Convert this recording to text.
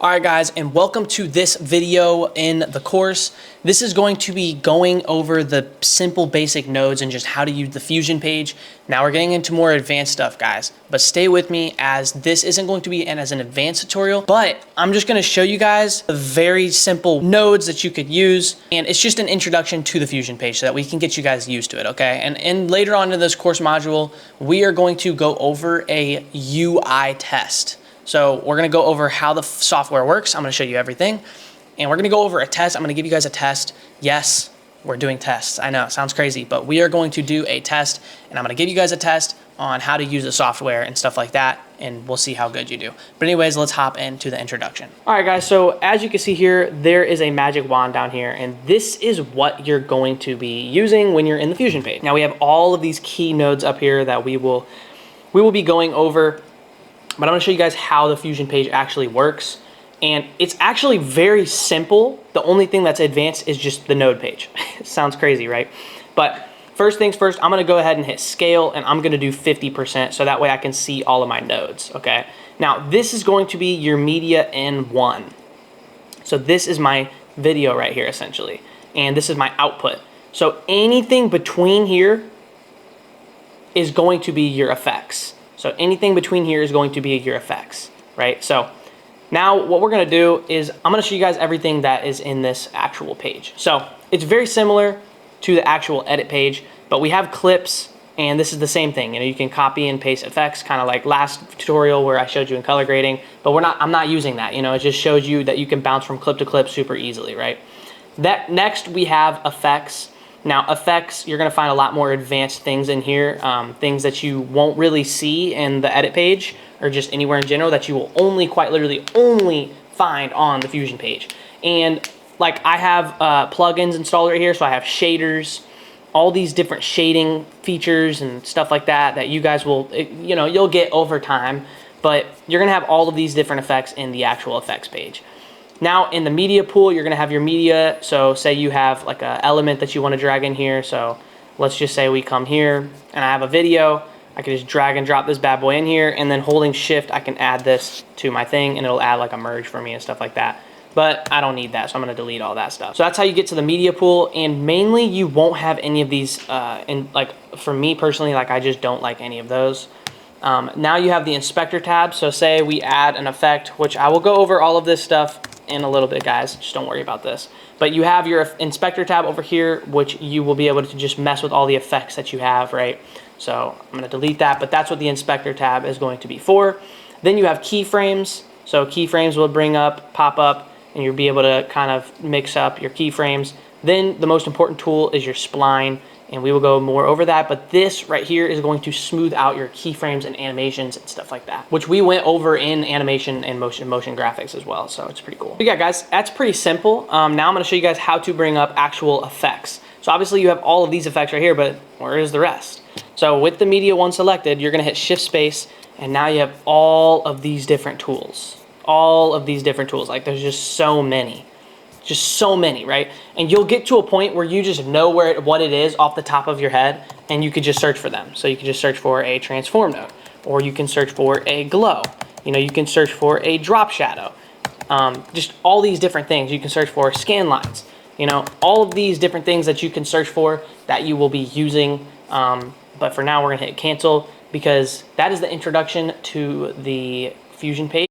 Alright guys, and welcome to this video in the course. This is going to be going over the simple basic nodes and just how to use the Fusion page. Now we're getting into more advanced stuff, guys, but stay with me as this isn't going to be as an advanced tutorial, but I'm just going to show you guys the very simple nodes that you could use, and it's just an introduction to the Fusion page so that we can get you guys used to it, okay? And later on in this course module, we are going to go over a UI test. So we're gonna go over how the software works. I'm gonna show you everything. And we're gonna go over a test. I'm gonna give you guys a test. Yes, we're doing tests. I know, it sounds crazy, but we are going to do a test, and I'm gonna give you guys a test on how to use the software and stuff like that, and we'll see how good you do. But anyways, let's hop into the introduction. All right, guys, so as you can see here, there is a magic wand down here, and this is what you're going to be using when you're in the Fusion page. Now we have all of these key nodes up here that we will be going over. But I'm gonna show you guys how the Fusion page actually works. And it's actually very simple. The only thing that's advanced is just the node page. It sounds crazy, right? But first things first, I'm gonna go ahead and hit scale, and I'm gonna do 50% so that way I can see all of my nodes, okay? Now, this is going to be your media N1. So this is my video right here, essentially. And this is my output. So anything between here is going to be your effects. So anything between here is going to be your effects, right? So now what we're gonna do is I'm gonna show you guys everything that is in this actual page. So it's very similar to the actual edit page, but we have clips, and this is the same thing. You know, you can copy and paste effects, kind of like last tutorial where I showed you in color grading, but I'm not using that. You know, it just shows you that you can bounce from clip to clip super easily, right? Next we have effects. Now effects, you're gonna find a lot more advanced things in here, things that you won't really see in the edit page or just anywhere in general that you will quite literally only find on the Fusion page. And like I have plugins installed right here, so I have shaders, all these different shading features and stuff like that you guys will, you know, you'll get over time, but you're gonna have all of these different effects in the actual effects page. Now in the media pool, you're gonna have your media. So say you have like an element that you wanna drag in here. So let's just say we come here and I have a video. I can just drag and drop this bad boy in here, and then holding shift, I can add this to my thing and it'll add like a merge for me and stuff like that. But I don't need that, so I'm gonna delete all that stuff. So that's how you get to the media pool, and mainly you won't have any of these, and like for me personally, like I just don't like any of those. Now you have the inspector tab. So say we add an effect, which I will go over all of this stuff in a little bit, guys, just don't worry about this. But you have your inspector tab over here, which you will be able to just mess with all the effects that you have, right? So I'm gonna delete that, but that's what the inspector tab is going to be for. Then you have keyframes. So keyframes will pop up, and you'll be able to kind of mix up your keyframes. Then the most important tool is your spline, and we will go more over that, but this right here is going to smooth out your keyframes and animations and stuff like that, which we went over in animation and motion graphics as well, so it's pretty cool. But yeah, guys, that's pretty simple. Now I'm gonna show you guys how to bring up actual effects. So obviously you have all of these effects right here, but where is the rest? So with the media one selected, you're gonna hit shift space, and now you have all of these different tools. All of these different tools, like there's just so many. Just so many, right? And you'll get to a point where you just know what it is off the top of your head, and you could just search for them. So you can just search for a transform node, or you can search for a glow. You know, you can search for a drop shadow. Just all these different things. You can search for scan lines. You know, all of these different things that you can search for that you will be using. But for now, we're gonna hit cancel because that is the introduction to the Fusion page.